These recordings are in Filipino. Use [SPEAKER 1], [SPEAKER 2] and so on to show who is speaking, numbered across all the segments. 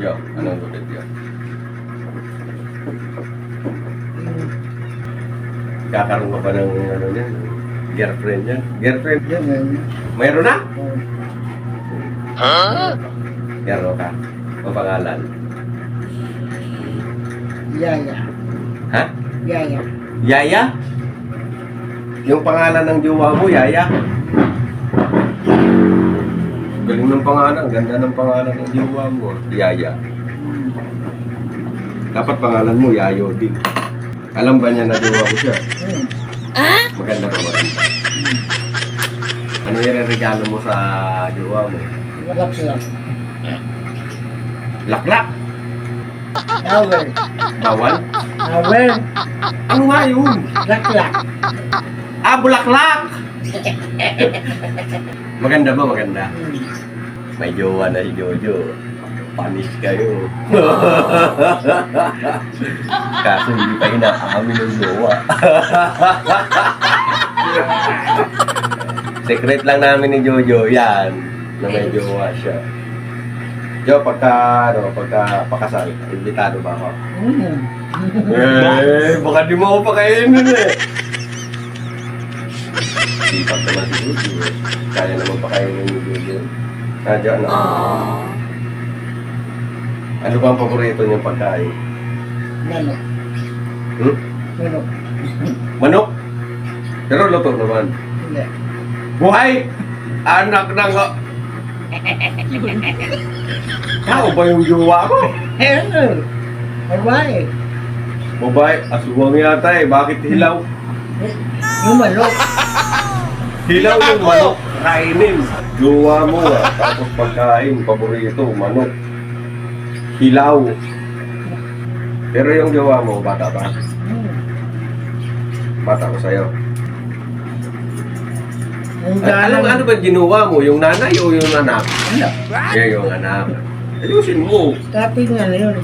[SPEAKER 1] Jo, anong gulit yun? Kakaroon ka pa ng ano yan? Girlfriend yan? Girlfriend yan? Mayroon na? Meron ka? Ang pangalan?
[SPEAKER 2] Yaya.
[SPEAKER 1] Ha?
[SPEAKER 2] Yaya.
[SPEAKER 1] Yaya? Yung pangalan ng jowa mo, Yaya? Galing ng pangalan, ganda ng pangalan ng jowa mo, Yaya. Dapat pangalan mo, Yayo din. Alam ba niya na jowa ko siya? Maganda ka ba? Ano yung regalo mo sa jowa mo?
[SPEAKER 2] Laklak.
[SPEAKER 1] Laklak?
[SPEAKER 2] Awel.
[SPEAKER 1] Bawal?
[SPEAKER 2] Awel.
[SPEAKER 1] Ano nga yun?
[SPEAKER 2] Laklak.
[SPEAKER 1] Ah, bulaklak! Maganda ba? Maganda. May jowa na si Jojo. Panis kayo. Kaso hindi pa inaamin ng jowa. Secret lang namin ni Jojo yan. Na may jowa siya. Jo, pagka pakasal, imbitado ba ako? Baka di mo ako pakainin eh. Sipag naman si Jojo eh. Kaya naman pakainin ni Jojo. Nadya na. Ano ba ang paborito niyang pagkain?
[SPEAKER 2] Manok. Manok.
[SPEAKER 1] Manok? Pero luto naman.
[SPEAKER 2] Hindi.
[SPEAKER 1] Buhay! Anak ng... Tao ba yung jowa ko?
[SPEAKER 2] Ano? Babae.
[SPEAKER 1] Babae, aswang yata eh. Bakit hilaw?
[SPEAKER 2] Yung manok.
[SPEAKER 1] Hilaw yung manok. Kainin. Jowa mo ah. Tapos pagkain, paborito, manok. Hilaw. Pero yung jowa mo, bata ba? Bata ko sa'yo. Ano ba ginawa mo? Yung nanay o yung anak?
[SPEAKER 2] Ano?
[SPEAKER 1] Yung anak. Ayusin mo.
[SPEAKER 2] Tapi nga na yun.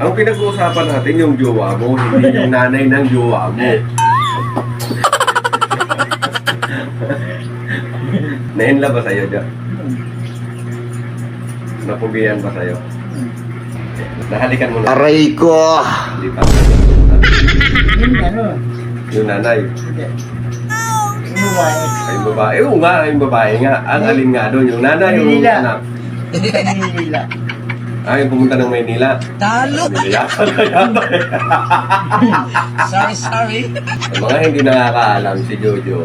[SPEAKER 1] Ang pinag-uusapan natin yung jowa mo, hindi yung nanay ng jowa mo. Nainla ba sa'yo dyan? Napugiyan ba sa'yo? Nahalikan mo na.
[SPEAKER 3] Aray ko!
[SPEAKER 1] Hindi pa.
[SPEAKER 2] Yung ano?
[SPEAKER 1] Yung nanay.
[SPEAKER 2] Hindi. Yung babae.
[SPEAKER 1] Ay, yung babae. Oo nga, yung babae nga. Ang alin nga doon, yung nanay o yung
[SPEAKER 2] Manila.
[SPEAKER 1] anak.
[SPEAKER 2] Manila.
[SPEAKER 1] Ay, yung pumunta ng Maynila.
[SPEAKER 4] Talo!
[SPEAKER 1] Niliyasan ka yata eh.
[SPEAKER 4] Sorry.
[SPEAKER 1] Ang mga hindi nakakaalam si Jojo,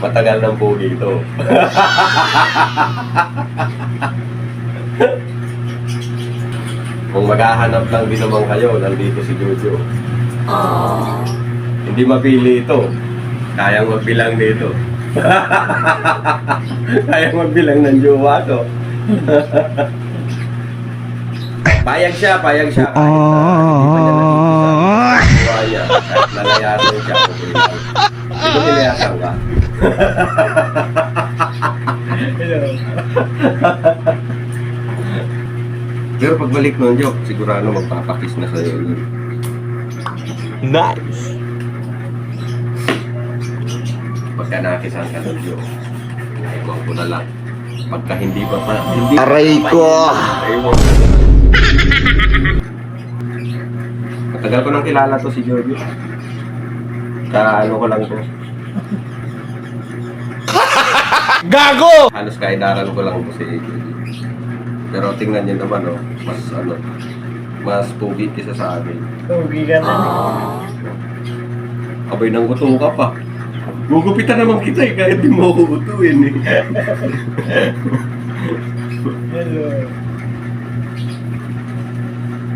[SPEAKER 1] matagal ng pogi ito. Kung maghahanap lang din naman kayo, nandito si Jojo. Hindi mapili ito. Kayang magbilang dito. Kayang magbilang ng jowa to. Payag siya. Kahit hindi pa niya nakikita. Jowa niya. Kahit nalayasan siya. Ito nilayasan ka. Pero pagbalik nun, Jok, sigurado magpapakis na sa'yo.
[SPEAKER 3] Nice!
[SPEAKER 1] Pagka nakisan ka ng Jok, naiwan ko na lang. Pagka hindi pa pa, hindi
[SPEAKER 3] Aray ko!
[SPEAKER 1] naiwan ko. Matagal ko nang kilala to si Jojo. Ano ko lang to.
[SPEAKER 3] Gago!
[SPEAKER 1] Halos kaidaran ko lang to si Jojo. Pero tingnan niyo naman, oh, mas pogi kisa sa akin.
[SPEAKER 2] Tugi ka na.
[SPEAKER 1] Abay nang gusto ka pa. Gugupitan naman kita eh, kahit di mo ako gutuin eh.
[SPEAKER 2] Hello.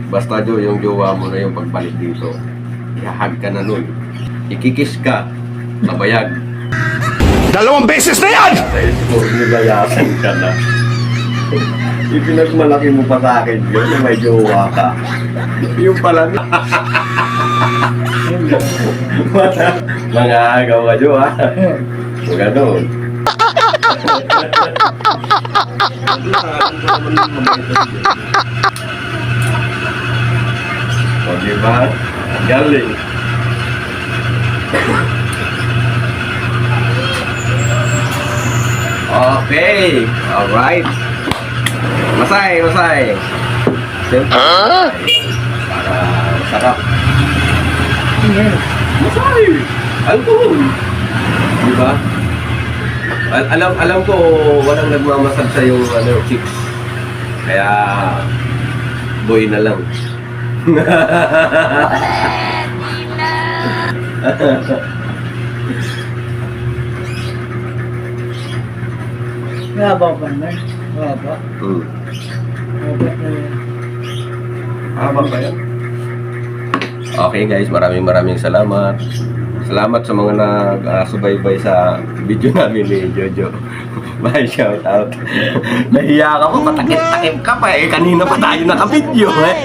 [SPEAKER 1] Basta Jo, yung jowa mo na yung pagbalik dito, ihahag ka na nun. Ikikis ka, nabayag.
[SPEAKER 3] 2 beses na yan!
[SPEAKER 1] Dahil siguro nilayasan ka na. Ipinagmalaki mo pa sa akin yun, yung may jowa ka. Yung pala na. Mga agaw ka Jo ha. Kung gano'n. O diba? Galing. Okay, alright. Masay, masay. Siyempre. Para sarap. Masay. Alcohol. Di ba? Alam ko walang nagmamasal sa yung chicks. Kaya boy na lang.
[SPEAKER 2] Mahaba pa naman. Mahaba. Mahaba na yan.
[SPEAKER 1] Haba ba yan? Okay guys, maraming salamat. Salamat sa mga nag-subaybay sa video namin ni Jojo. Bye, shout out. Nahiya ka pa, patakip-takip ka pa eh. Kanina pa tayo naka-video eh.